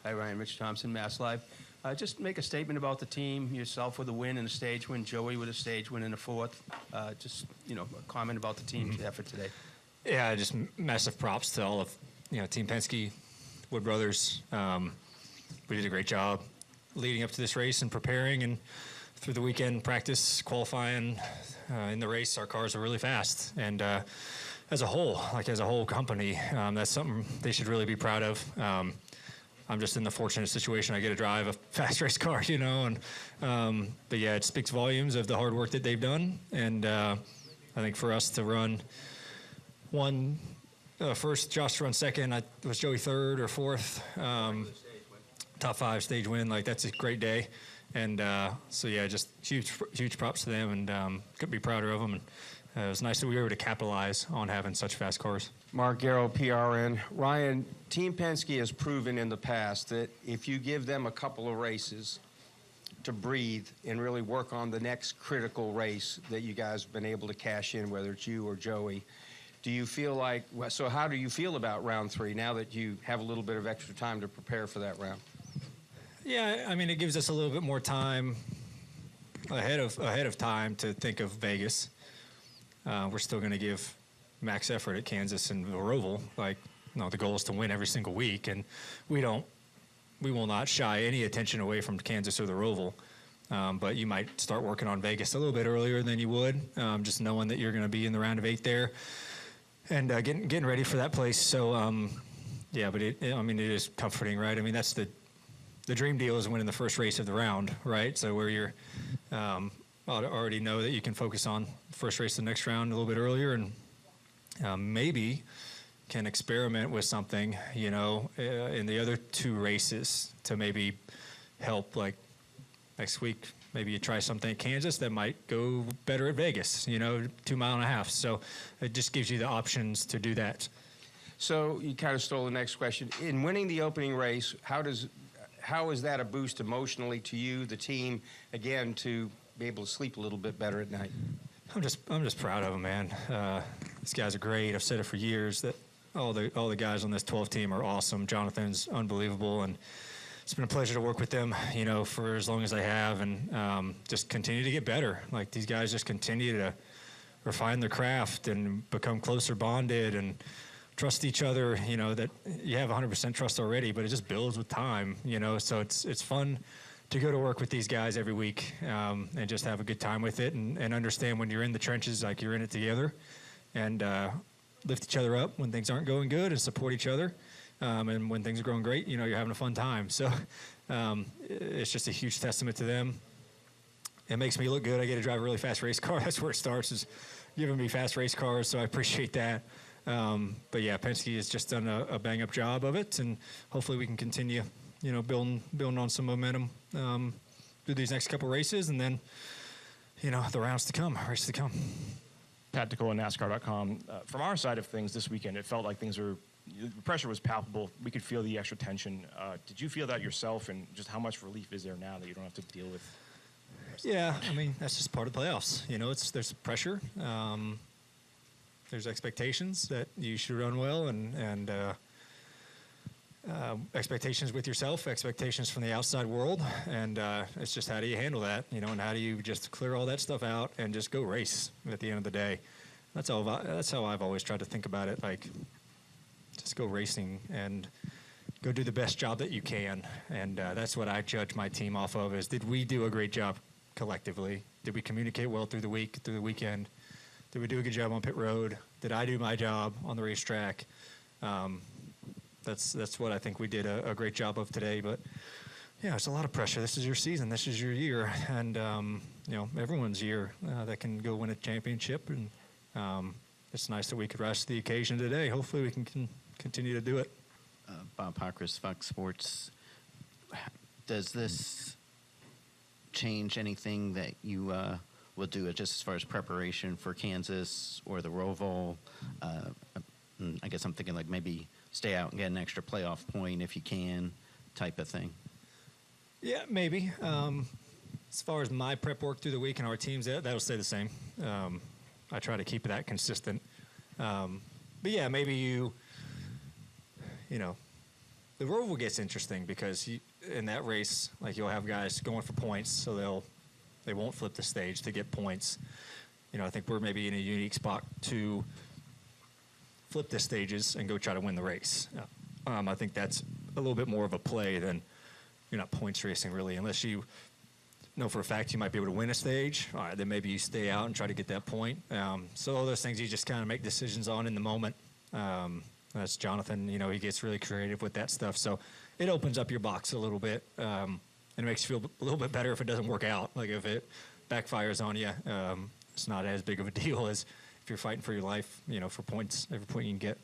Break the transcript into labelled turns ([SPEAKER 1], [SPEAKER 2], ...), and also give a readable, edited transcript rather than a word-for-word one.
[SPEAKER 1] Hi, Ryan. Rich Thompson, Mass Live. Just make a statement about the team, yourself with a win and a stage win, Joey with a stage win and a fourth. Just, a comment about the team's effort today.
[SPEAKER 2] Yeah, just massive props to all of, Team Penske, Wood Brothers. We did a great job leading up to this race and preparing, and through the weekend practice, qualifying, in the race, our cars are really fast. And as a whole company, that's something they should really be proud of. I'm just in the fortunate situation I get to drive a fast race car, but yeah, it speaks volumes of the hard work that they've done. And I think for us to run first, Josh to run second, was Joey third or fourth, top 5 stage win, that's a great day. And so yeah, just huge props to them, and couldn't be prouder of them. And it was nice that we were able to capitalize on having such fast cars.
[SPEAKER 3] Mark Garrow, PRN. Ryan, Team Penske has proven in the past that if you give them a couple of races to breathe and really work on the next critical race, that you guys have been able to cash in, whether it's you or Joey. Do you feel so how do you feel about round 3 now that you have a little bit of extra time to prepare for that round?
[SPEAKER 2] Yeah, I mean, it gives us a little bit more time ahead of time to think of Vegas. We're still going to give max effort at Kansas and the Roval. The goal is to win every single week, and we will not shy any attention away from Kansas or the Roval. But you might start working on Vegas a little bit earlier than you would, just knowing that you're going to be in the round of 8 there, and getting ready for that place. So, yeah, but it is comforting, right? I mean, that's the dream deal is winning the first race of the round, right? So where you're already know that you can focus on the first race of the next round a little bit earlier, and maybe can experiment with something, in the other 2 races to maybe help, next week. Maybe you try something at Kansas that might go better at Vegas, 2.5 miles. So it just gives you the options to do that.
[SPEAKER 3] So you kind of stole the next question. In winning the opening race, how is that a boost emotionally to you, the team, again, to be able to sleep a little bit better at night?
[SPEAKER 2] I'm just proud of them, man. These guys are great. I've said it for years that all the guys on this 12 team are awesome. Jonathan's unbelievable, and it's been a pleasure to work with them, for as long as I have, and just continue to get better. These guys just continue to refine their craft and become closer bonded and trust each other, that you have 100% trust already, but it just builds with time, so it's fun to go to work with these guys every week, and just have a good time with it, and understand when you're in the trenches, you're in it together, and lift each other up when things aren't going good, and support each other, and when things are going great, you're having a fun time. So it's just a huge testament to them. It makes me look good. I get to drive a really fast race car. That's where it starts, is giving me fast race cars, so I appreciate that. But yeah, Penske has just done a bang-up job of it, and hopefully we can continue, building on some momentum through these next couple races, and then, the rounds to come, races to come.
[SPEAKER 4] Pat DeCola, NASCAR.com. From our side of things this weekend, it felt like the pressure was palpable. We could feel the extra tension. Did you feel that yourself, and just how much relief is there now that you don't have to deal with?
[SPEAKER 2] Yeah, I mean, that's just part of the playoffs. There's pressure. There's expectations that you should run well, and expectations with yourself, expectations from the outside world, and it's just how do you handle that, and how do you just clear all that stuff out and just go race at the end of the day. That's how I've always tried to think about it, just go racing and go do the best job that you can, and that's what I judge my team off of, is did we do a great job collectively? Did we communicate well through the weekend? Did we do a good job on pit road? Did I do my job on the racetrack? That's what I think we did a great job of today. But yeah, it's a lot of pressure. This is your season. This is your year, and everyone's year that can go win a championship. And it's nice that we could rise to the occasion today. Hopefully, we can continue to do it.
[SPEAKER 5] Bob Pockris, Fox Sports. Does this change anything that you will do it just as far as preparation for Kansas or the Roval? I guess I'm thinking maybe stay out and get an extra playoff point if you can, type of thing.
[SPEAKER 2] Yeah, maybe. As far as my prep work through the week and our teams, that'll stay the same. I try to keep that consistent. But yeah, maybe you the Roval gets interesting because in that race, like you'll have guys going for points, so they won't flip the stage to get points. You know, I think we're maybe in a unique spot to flip the stages and go try to win the race. I think that's a little bit more of a play than you're not points racing really, unless you know for a fact you might be able to win a stage. All right, then maybe you stay out and try to get that point. So all those things you just kind of make decisions on in the moment. That's Jonathan, you know, he gets really creative with that stuff. So it opens up your box a little bit, and it makes you feel a little bit better if it doesn't work out. Like if it backfires on you, it's not as big of a deal as if you're fighting for your life, you know, for points, every point you can get.